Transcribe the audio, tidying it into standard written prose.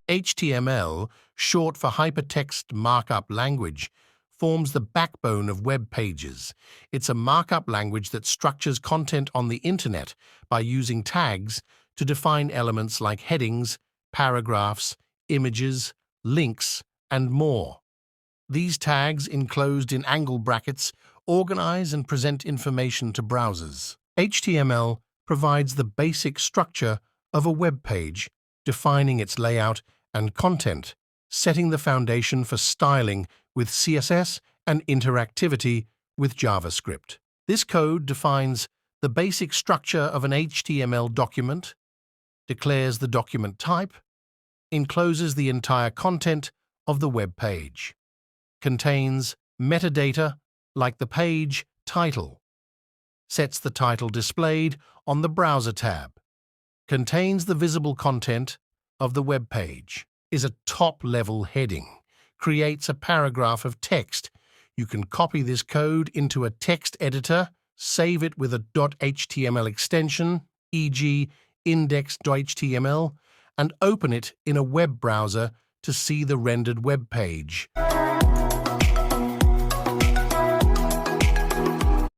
HTML, short for Hypertext Markup Language, forms the backbone of web pages. It's a markup language that structures content on the internet by using tags to define elements like headings, paragraphs, images, links, and more. These tags, enclosed in angle brackets, organize and present information to browsers. HTML provides the basic structure of a web page, defining its layout and content, setting the foundation for styling with CSS and interactivity with JavaScript. This code defines the basic structure of an HTML document, declares the document type, encloses the entire content of the web page, contains metadata like the page title, sets the title displayed on the Browser tab, contains the visible content of the web page, is a top-level heading, creates a paragraph of text. You can copy this code into a text editor, save it with a .html extension, e.g. index.html, and open it in a web browser to see the rendered web page.